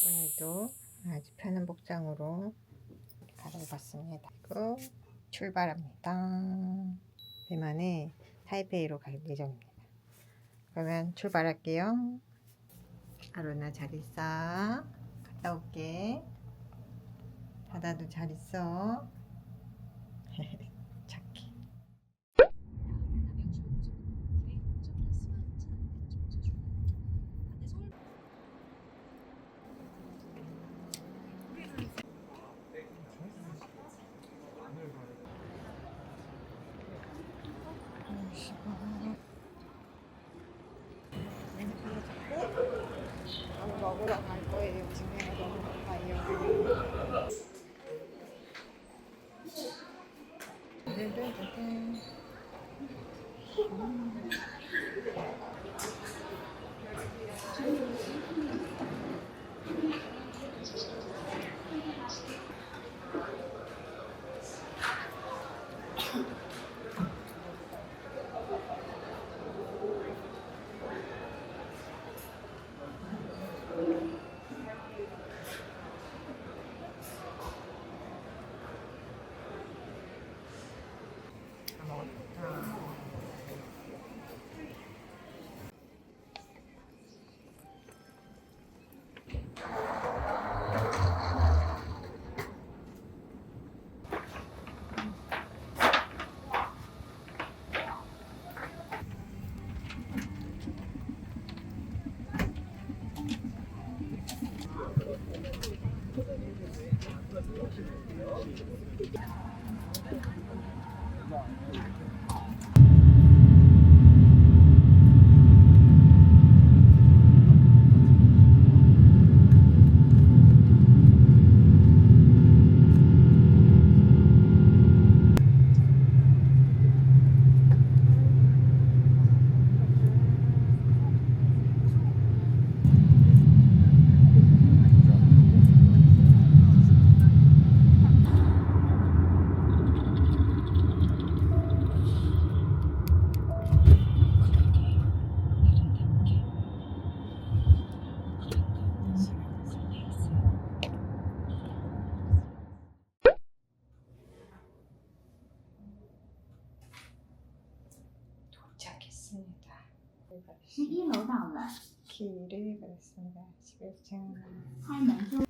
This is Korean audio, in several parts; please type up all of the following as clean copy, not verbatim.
오늘도 아주 편한 복장으로 갈아입었습니다. 그리고 출발합니다. 대만에 타이페이로 갈 예정입니다. 그러면 출발할게요. 아로나 잘 있어. 갔다 올게. 바다도 잘 있어. 착해. 먹으러 갈 거예요. 지금 너무 고파요. 도착했습니다. 11楼到了， 길을 받았습니다. 11층. 开门就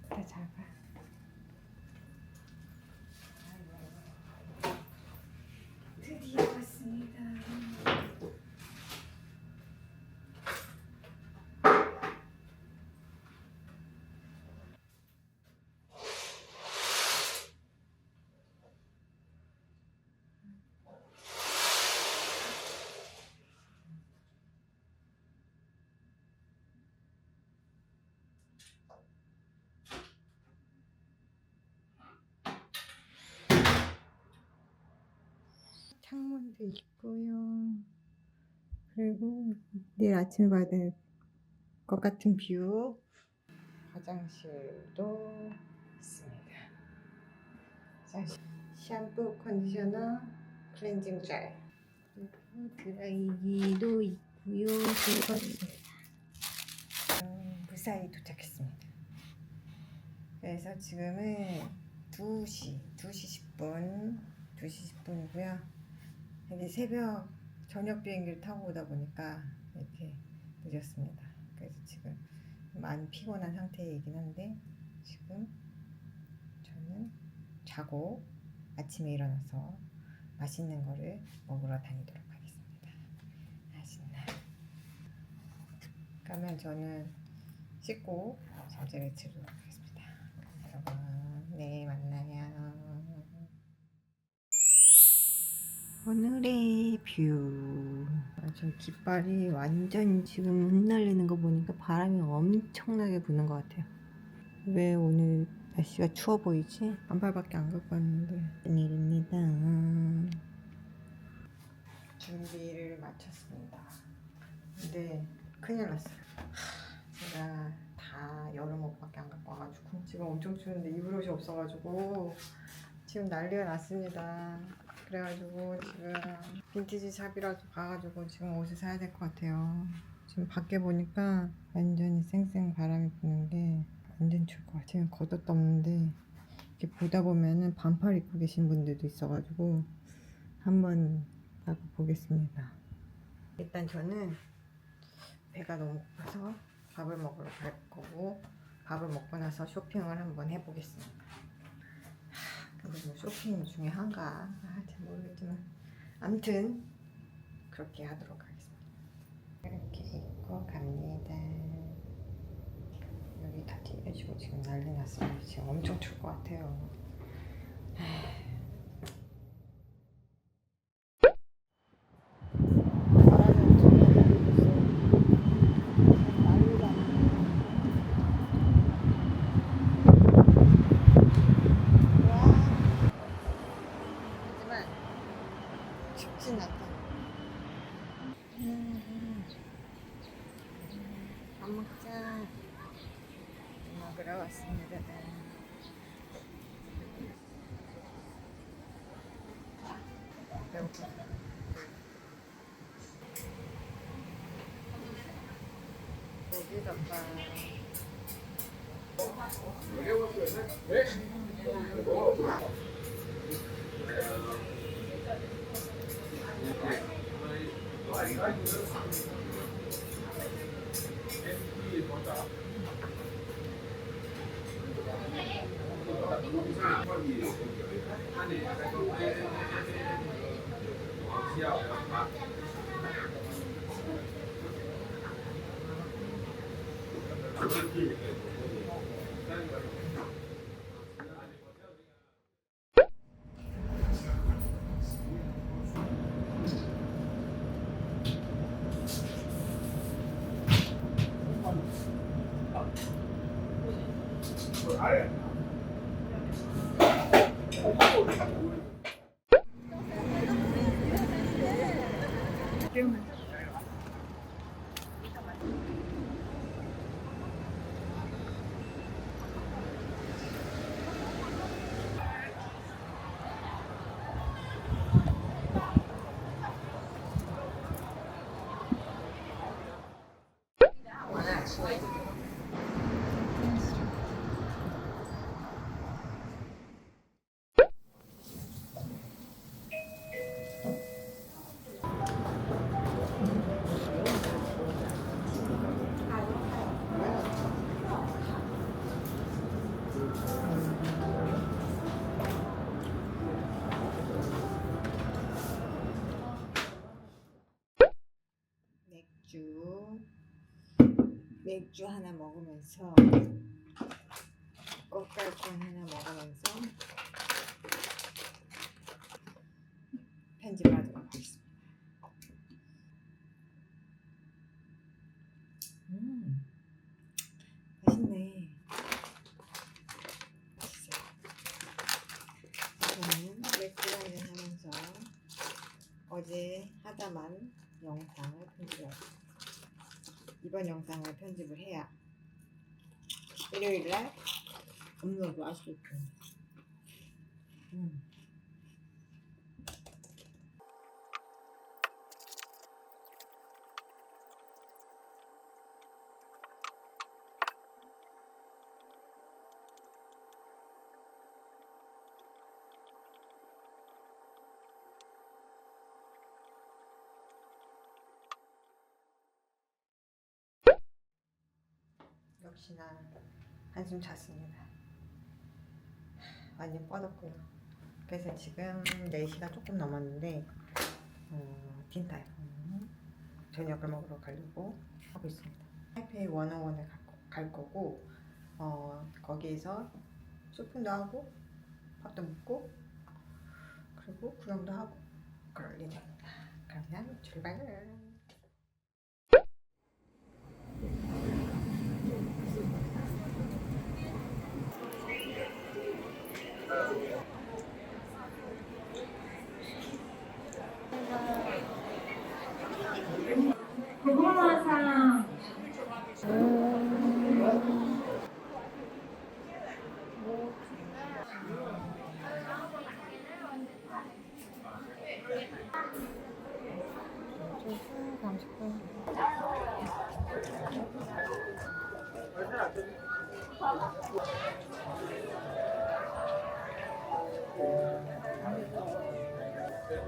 다 잡아. 드디어 왔습니다. 창문도 있고요. 그리고 내일 아침에 봐야 될 것 같은 뷰. 화장실도 있습니다. 화장실. 샴푸, 컨디셔너, 클렌징 젤. 그리고 드라이기도 있고요. 무사히 도착했습니다. 그래서 지금은 2시 10분 2시 10분이고요. 이게 새벽 저녁 비행기를 타고 오다 보니까 이렇게 늦었습니다. 그래서 지금 많이 피곤한 상태이긴 한데 지금 저는 자고 아침에 일어나서 맛있는 거를 먹으러 다니도록 하겠습니다. 맛있나? 그러면 저는 씻고 잠자리에 들도록 하겠습니다. 여러분, 내일 만나요. 오늘의 뷰. 저 깃발이 완전 지금 흩날리는 거 보니까 바람이 엄청나게 부는 것 같아요. 왜 오늘 날씨가 추워 보이지? 한 발밖에 안 갖고 왔는데 웬일입니다. 준비를 마쳤습니다. 근데 큰일 났어요. 제가 다 여름 옷밖에 안 갖고 와가지고 지금 엄청 추운데 입을 옷이 없어가지고 지금 난리가 났습니다. 그래가지고 지금 빈티지 샵이라도 가가지고 지금 옷을 사야 될 것 같아요. 지금 밖에 보니까 완전히 쌩쌩 바람이 부는 게 완전 추울 것 같아요. 지금 겉옷도 없는데 이렇게 보다 보면은 반팔 입고 계신 분들도 있어가지고 한번 나가 보겠습니다. 일단 저는 배가 너무 고파서 밥을 먹으러 갈 거고 밥을 먹고 나서 쇼핑을 한번 해보겠습니다. 근데 뭐 쇼핑 중에 한가 잘 모르겠지만 아무튼 그렇게 하도록 하겠습니다. 이렇게 입고 갑니다. 여기 다 튀겨지고 지금 난리 났습니다. 지금 엄청 추울 것 같아요. 하지만 춥진 않다. 밥 먹자. 먹으러 왔습니다. 배고파. 고기 덮밥. 맥주 하나 먹으면서 꽃갈콘 하나 먹으면서 편집하도록 하겠습니다. 맛있네. 맛있어요. 저는 맥주 한잔 하면서 어제 하다만 영상을 편집합니다. 이번 영상을 편집을 해야 일요일날 업로드 할 수 있고. 역시나 한숨 잤습니다. 완전 뻗었고요. 그래서 지금 4시가 조금 넘었는데 틴타임 저녁을 먹으러 가려고 하고 있습니다. 타이페이 101을 갈 거고 거기에서 쇼핑도 하고 밥도 먹고 그리고 구경도 하고 그럴 예정입니다. 그러면 출발! 궁금한 사람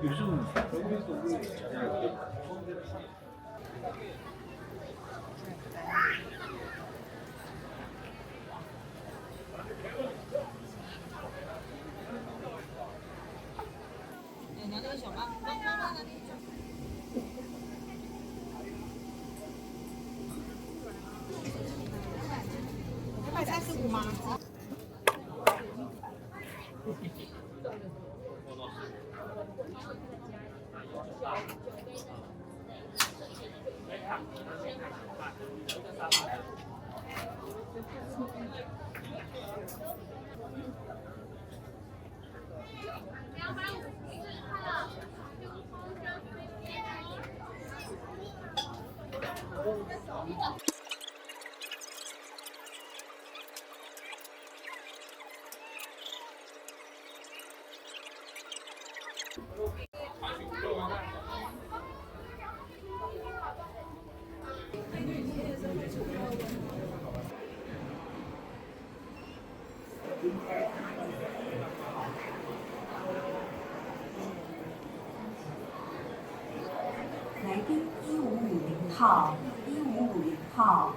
요즘来宾1550号，1550号。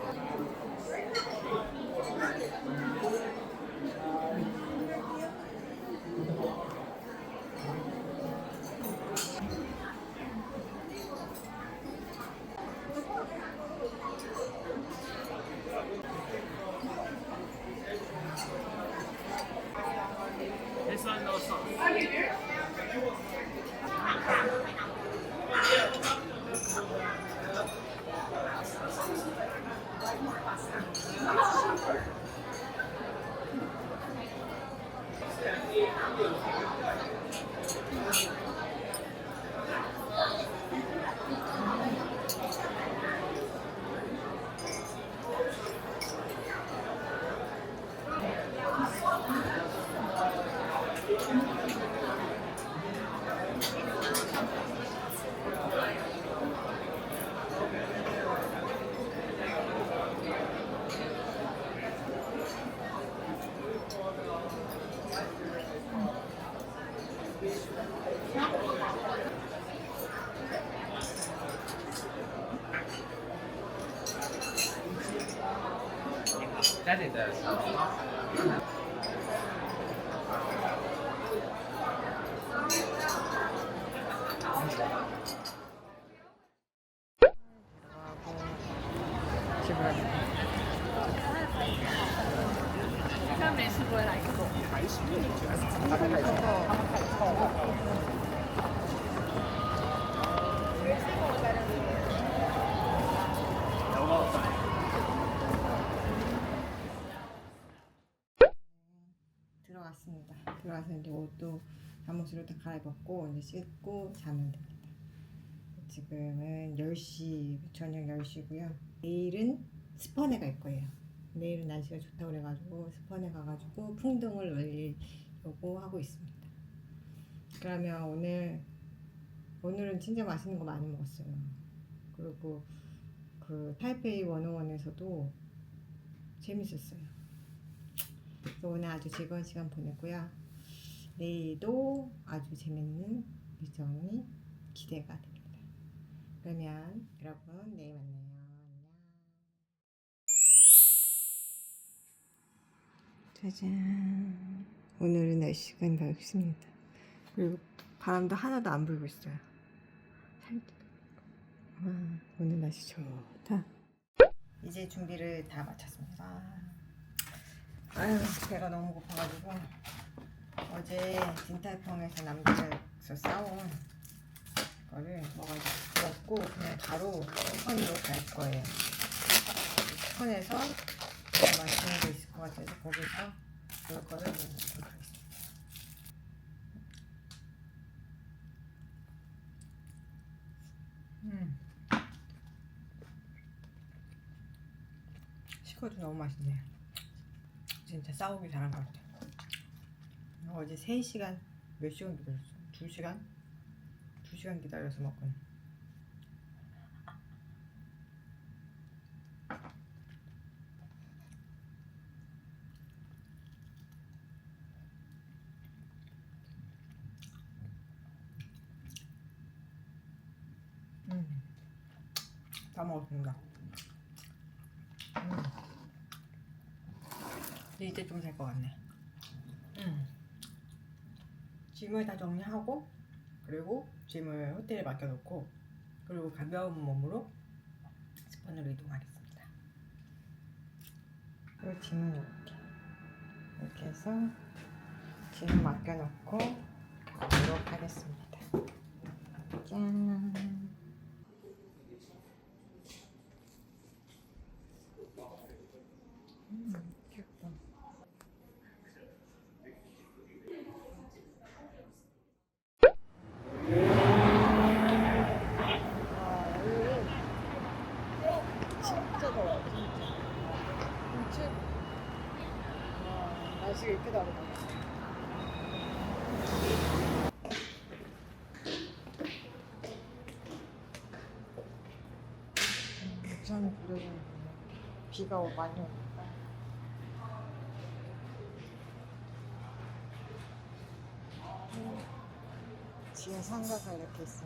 家里的집을 갑니다. 들어왔습니다. 들어와서 이제 옷도 잠옷으로 다 갈아입었고 이제 씻고 자면 됩니다. 지금은 10시, 저녁 10시고요. 내일은 스펀에 갈 거예요. 내일은 날씨가 좋다고 그래가지고 스펀에 가가지고 풍등을 올리려고 하고 있습니다. 그러면 오늘은 진짜 맛있는 거 많이 먹었어요. 그리고 그 타이페이 101에서도 재밌었어요. 그래서 오늘 아주 즐거운 시간 보냈고요. 내일도 아주 재밌는 일정이 기대가 됩니다. 그러면 여러분 내일 만나요. 안녕. 짜잔. 오늘은 날씨가 맑습니다. 그리고 바람도 하나도 안 불고 있어요. 살짝. 와, 오늘 날씨 좋다. 이제 준비를 다 마쳤습니다. 아유, 배가 너무 고파가지고 어제 딘탈펑에서 남자에서 싸온 거를 먹고 그냥 바로 스펀으로 갈 거예요. 스펀에서 맛있는 게 있을 것 같아서 거기서 그럴 거를 먹어보도록 하겠습니다. 시커도 너무 맛있네요. 진짜 싸우기 잘한 것 같아요. 어제 3시간 몇 시간 기다렸어? 2시간? 2시간 기다려서 먹거든. 다 먹었습니다. 이제 좀 될 것 같네. 짐을 다 정리하고, 그리고 짐을 호텔에 맡겨놓고, 그리고 가벼운 몸으로 스펀으로 이동하겠습니다. 그리고 짐은 이렇게 해서 짐을 맡겨놓고 가보도록 하겠습니다. 짠. 귀엽다. 진짜 더워, 진짜. 와, 날씨가 이렇게 다르다. 우산 부르는 비가 많이 오니까. 지금 상가가 이렇게 있어.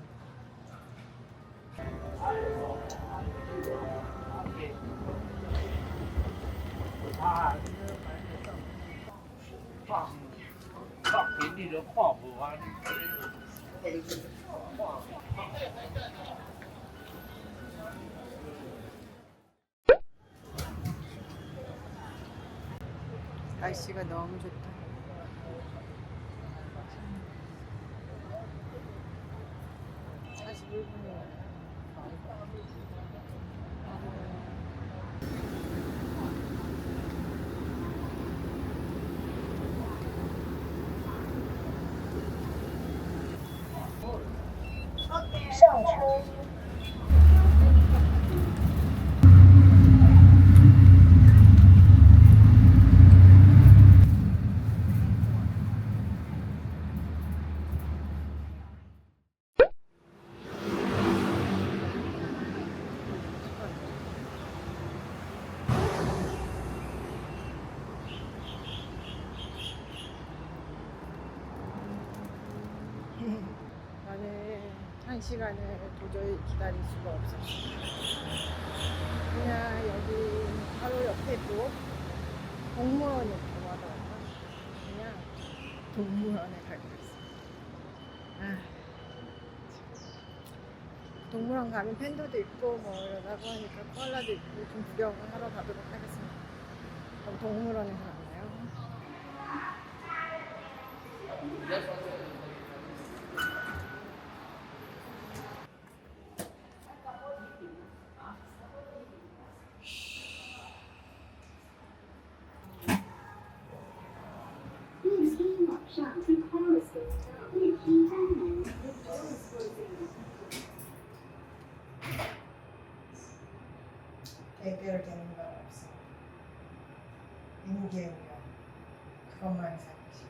날씨가 너무 좋다. 나는 한 시간을 도저히 기다릴 수가 없었어. 그냥 여기 바로 옆에 또 동물원이 있다고 하더라고요. 그냥 동물원에 가기로 했어. 동물원 가면 팬더도 있고 뭐 이러다고 하니까 코알라도 있고 좀 구경을 하러 가도록 하겠습니다. 그럼 동물원에서 만나요. 대결되는 건 없어. 인계우연 그것만 사고 싶어.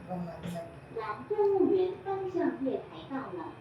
그것만 생각해. 往动物园方向月台到了。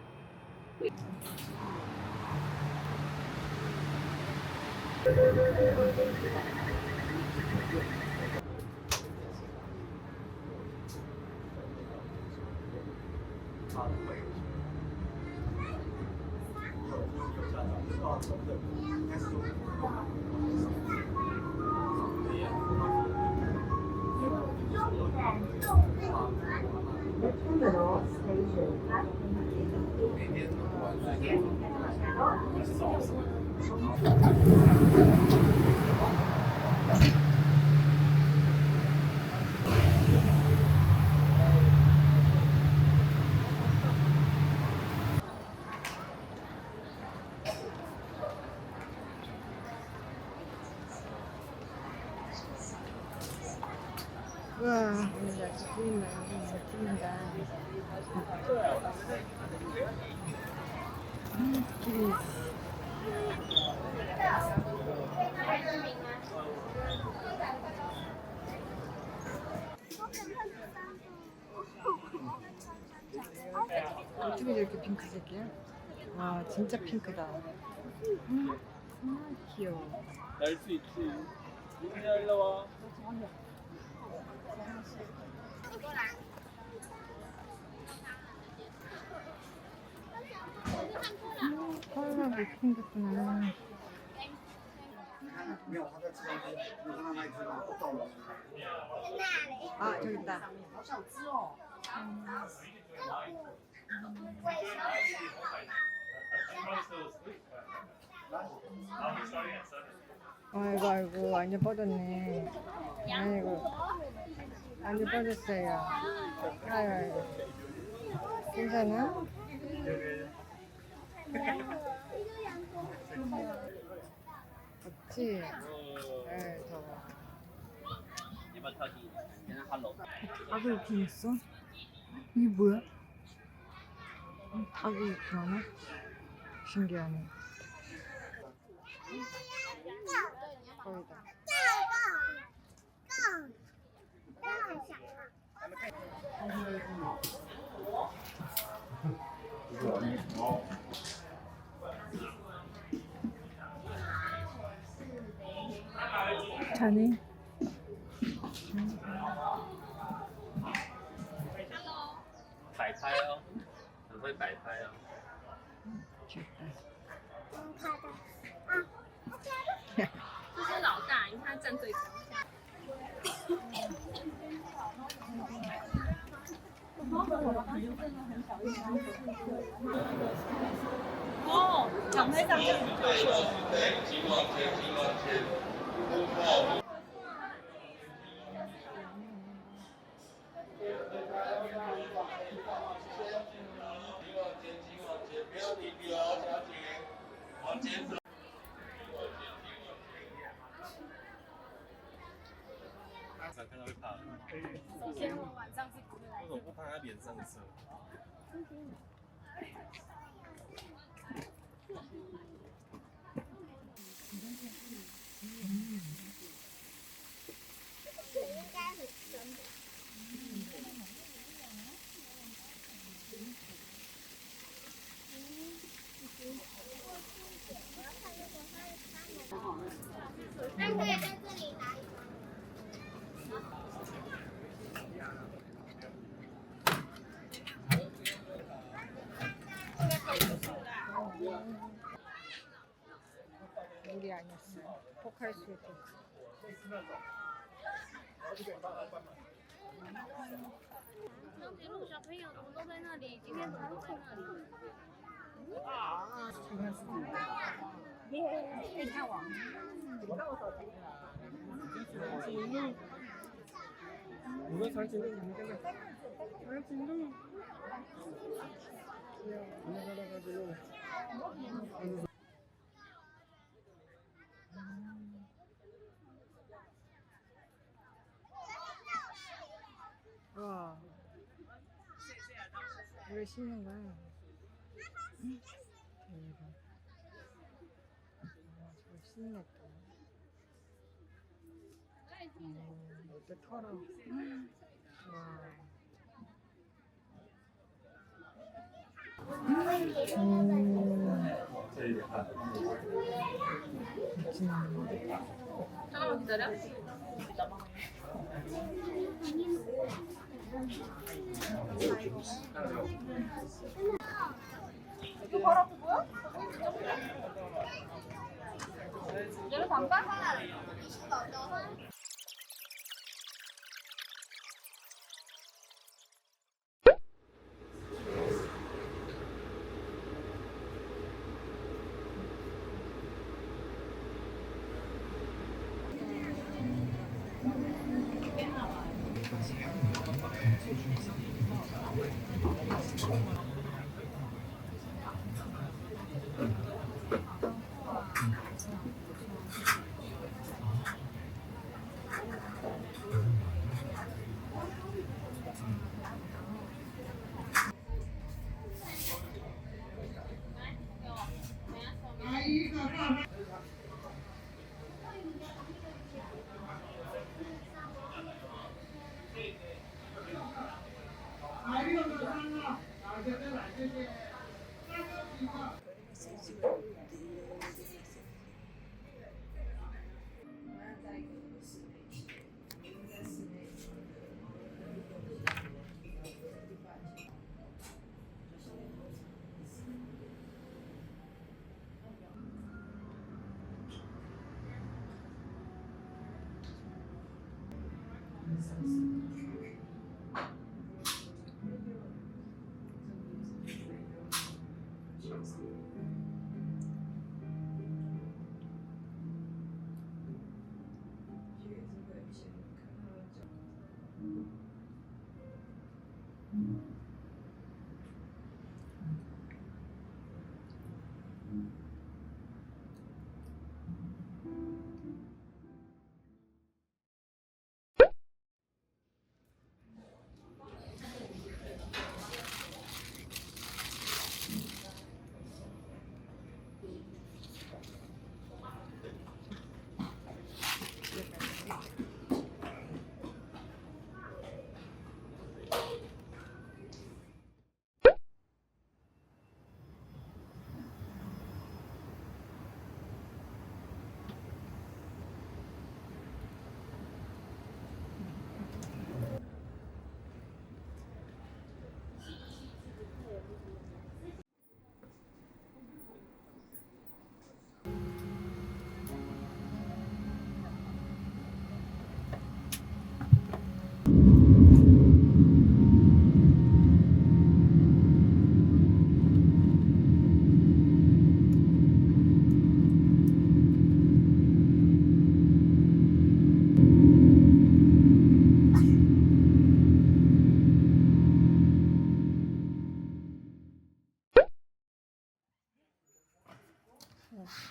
우와, 오늘 날씨 풀린다. 풀린다. 길이. 어떻게 저렇게 핑크색이야? 와, 진짜 핑크다. 귀여워. 날 수 있지. 민야 일로 와. 콜라 이렇게 생겼구나. 아, 저기 있다. 아이고, 아이고, 완전 뻗었네. 아이고, 완전 뻗었어요. 아이고, 아이고. 괜찮아? 없지? 에이, 저거. 닭을 이렇게 있어? 이게 뭐야? 닭이 이렇게 하나? 신기하네. 거기다. 자네? 摆拍哦，很会摆拍哦。 这是老大，因为他站最高。哦，长在上面。看到会怕。首先我晚上是不会来为什么不拍他脸上的色？那可以在这里拿一张。 물이 아니었어요. 혹할 수 있고. 那路小朋友怎么都在那里？今天怎么都在那里？可以看网。我们长颈鹿，你们看看，长颈鹿，你们看到长颈鹿？ 와. 왜 씹는 거야? 대박. 저거 씹네 또. 또 털어. 와. 잠깐만 기다려. 이거 바로 뭐야? 얘를 담가?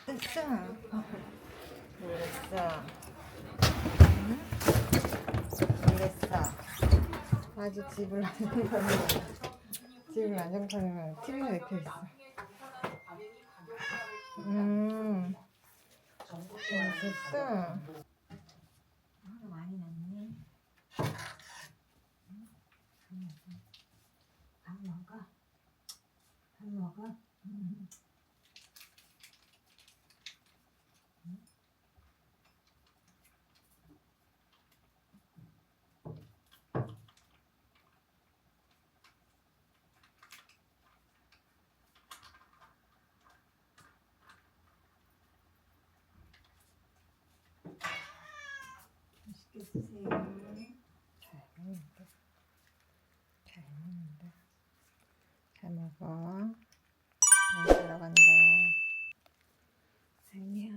됐어. 그랬어. 그랬어. 아직 집을 안 정리하는 집을 안 정리하는 TV가 이렇게 있어. 됐어. 많이 났네. 밥 먹어. 밥 먹어. 맛있게 드세요. 잘 먹는다. 잘 먹는다. 잘 먹어. 잘 들어간다. 안녕.